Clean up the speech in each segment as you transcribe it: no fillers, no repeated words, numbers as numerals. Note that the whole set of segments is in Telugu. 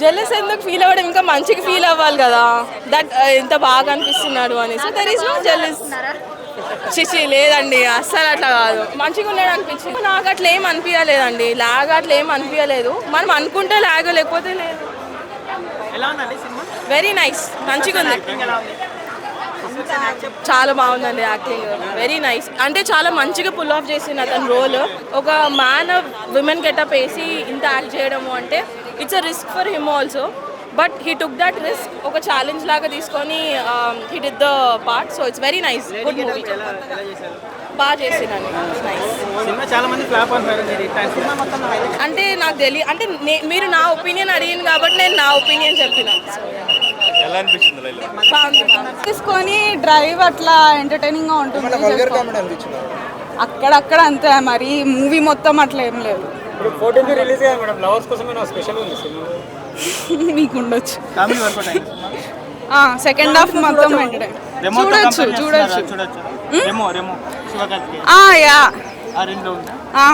జెలస్ ఎందుకు ఫీల్ అవ్వడం, ఇంకా మంచిగా ఫీల్ అవ్వాలి కదా, దట్ ఎంత బాగా అనిపిస్తున్నాడు అని. So there is no jealous. చిచి లేదండి, అస్సలు అట్లా కాదు, మంచిగా ఉన్నాడు అనిపించింది. నాకు అట్లా ఏం అనిపించలేదండి, లాగ్ అట్లా ఏం అనిపించలేదు. మనం అనుకుంటే లాగ్, లేకపోతే లేదు. వెరీ నైస్, మంచిగా ఉంది, చాలా బాగుందండి యాక్టింగ్, వెరీ నైస్. అంటే చాలా మంచిగా పుల్ ఆఫ్ చేసింది అతని రోల్. ఒక మ్యాన్ విమెన్ గెటప్ వేసి ఇంత యాక్ట్ చేయడము అంటే it's a risk for him also, but he took that risk, ఒక ఛాలెంజ్ లాగా తీసుకొని he did the part. So it's very nice, good movie, బాగా చేసిందండి, నైస్. అంటే నాకు తెలియదు, అంటే మీరు నా ఒపీనియన్ అడిగింది కాబట్టి నేను నా ఒపీనియన్ చెప్పిన. తీసుకొని డ్రైవ్ అట్లా ఎంటర్టైనింగ్ గా ఉంటుంది, అక్కడక్కడ అంతే, మరి మూవీ మొత్తం అట్లా ఏం లేదు. మీకు ఉండొచ్చు సెకండ్ హాఫ్ మొత్తం చూడొచ్చు.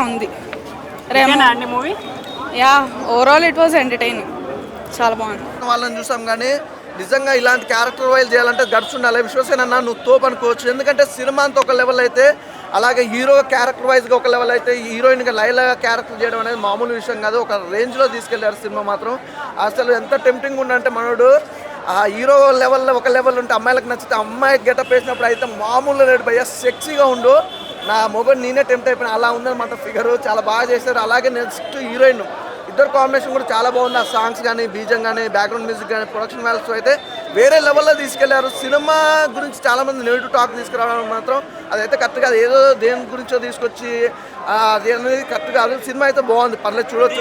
ఉంది yeah, overall it was entertaining, చాలా బాగుంది. వాళ్ళని చూసాం కానీ నిజంగా ఇలాంటి క్యారెక్టర్ వైజ్ చేయాలంటే గట్స్ ఉండాలి. విశ్వసేన అన్న నువ్వు తోపు అనుకోవచ్చు, ఎందుకంటే సినిమా అంతా ఒక లెవెల్ అయితే, అలాగే హీరో క్యారెక్టర్ వైజ్గా ఒక లెవెల్ అయితే, హీరోయిన్గా లైలా క్యారెక్టర్ చేయడం అనేది మామూలు విషయం కాదు. ఒక రేంజ్లో తీసుకెళ్లారు సినిమా మాత్రం. అసలు ఎంత టెంప్టింగ్ ఉండంటే మనోడు ఆ హీరో లెవెల్లో ఒక లెవెల్ ఉంటే అమ్మాయిలకు నచ్చితే, అమ్మాయి గెటప్ వేసినప్పుడు అయితే మామూలు లేడు భయ్య, సెక్సీగా ఉండు, నా మొబైల్ నేనే టెంప్ట్ అయిపోయినా, అలా ఉందన్నమాట ఫిగరు. చాలా బాగా చేశారు. అలాగే నెక్స్ట్ హీరోయిన్ ఇద్దరు కాంబినేషన్ కూడా చాలా బాగుంది. ఆ సాంగ్స్ కానీ, బీజం కానీ, బ్యాక్గ్రౌండ్ మ్యూజిక్ కానీ, ప్రొడక్షన్ వాల్యూస్ అయితే వేరే లెవెల్లో తీసుకెళ్లారు. సినిమా గురించి చాలామంది నెగిటివ్ టాక్ తీసుకురావడం మాత్రం అదైతే కరెక్ట్ కాదు. ఏదో దేని గురించో తీసుకొచ్చి అది అనేది కరెక్ట్ కాదు. సినిమా అయితే బాగుంది, పర్లేదు చూడొచ్చు.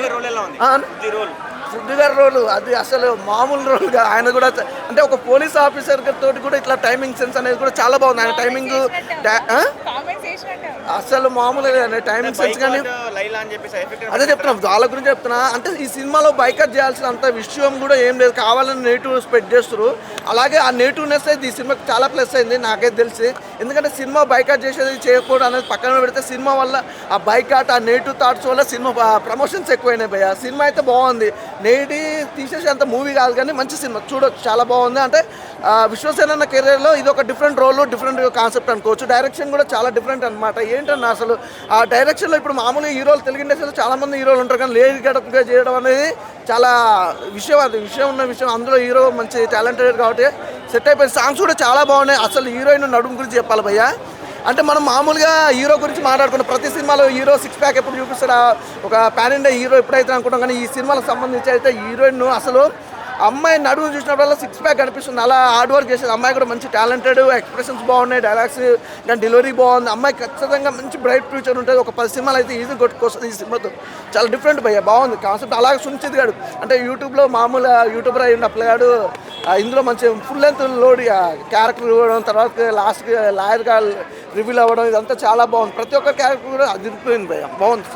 శృతి గారి రోలు అది అసలు మామూలు రోల్ కాదు. ఆయన కూడా అంటే ఒక పోలీస్ ఆఫీసర్ తోటి కూడా ఇట్లా టైమింగ్ సెన్స్ అనేది కూడా చాలా బాగుంది. ఆయన టైమింగ్ అసలు మామూలుగా టైమింగ్ సెన్స్ కానీ అదే చెప్తున్నా, వాళ్ళ గురించి చెప్తున్నా. అంటే ఈ సినిమాలో బైకట్ చేయాల్సినంత విషయం కూడా ఏం లేదు, కావాలని నెగిటివ్ స్ప్రెడ్ చేస్తారు. అలాగే ఆ నెగిటివ్నెస్ అయితే ఈ సినిమాకి చాలా ప్లస్ అయింది నాకైతే తెలిసి. ఎందుకంటే సినిమా బైకట్ చేసేది చేయకూడదు అనేది పక్కన పెడితే, సినిమా వల్ల ఆ బైకట్, ఆ నెగిటివ్ థాట్స్ వల్ల సినిమా ప్రమోషన్స్ ఎక్కువైనాయి భయ్య. సినిమా అయితే బాగుంది, నేటి తీసేసి అంత మూవీ కాదు కానీ మంచి సినిమా, చూడొచ్చు, చాలా బాగుంది. అంటే విశ్వసేన కెరీర్లో ఇది ఒక డిఫరెంట్ రోల్, డిఫరెంట్ కాన్సెప్ట్ అనుకోవచ్చు. డైరెక్షన్ కూడా చాలా డిఫరెంట్ అనమాట. ఏంటన్నా అసలు ఆ డైరెక్షన్లో ఇప్పుడు మామూలుగా హీరోలు, తెలుగు ఇండస్ట్రీలో చాలామంది హీరోలు ఉంటారు కానీ లేడీ గెటప్గా చేయడం అనేది చాలా విషయం ఉన్న విషయం. అందులో హీరో మంచి టాలెంటెడ్ కాబట్టి సెట్ అయిపోయింది. సాంగ్స్ కూడా చాలా బాగున్నాయి. అసలు హీరోయిన్ నడుము గురించి చెప్పాలి భయ్య. అంటే మనం మామూలుగా హీరో గురించి మాట్లాడుకున్నాం, ప్రతి సినిమాలో హీరో సిక్స్ ప్యాక్ ఎప్పుడు చూపిస్తాడా, ఒక పాన్ ఇండియా హీరో ఎప్పుడైతే అనుకుంటాం. కానీ ఈ సినిమాలకు సంబంధించి అయితే హీరోయిన్ అసలు అమ్మాయి నడుము చూసినప్పుడల్లా సిక్స్ ప్యాక్ అనిపిస్తుంది. అలా హార్డ్ వర్క్ చేసేది. అమ్మాయి కూడా మంచి టాలెంటెడ్, ఎక్స్ప్రెషన్స్ బాగున్నాయి, డైలాగ్స్ కానీ డెలివరీ బాగుంది. అమ్మాయి ఖచ్చితంగా మంచి బ్రైట్ ఫ్యూచర్ ఉంటుంది. ఒక 10 సినిమాలు అయితే ఈజీ కొట్టుకొస్తుంది ఈ సినిమాతో. చాలా డిఫరెంట్ భయ్య, బాగుంది కాన్సెప్ట్. అలాగే సుంచిత్ గాడు అంటే యూట్యూబ్లో మామూలు యూట్యూబర్ అయ్యి అప్లగాడు, ఇందులో మంచి ఫుల్ లెంత్ లోడ్ క్యారెక్టర్ ఇవ్వడం, తర్వాత లాస్ట్కి లాయర్గా రివీల్ అవ్వడం, ఇదంతా చాలా బాగుంది. ప్రతి ఒక్క క్యారెక్టర్ కూడా అదిరిపోయింది భయ్య, బాగుంది.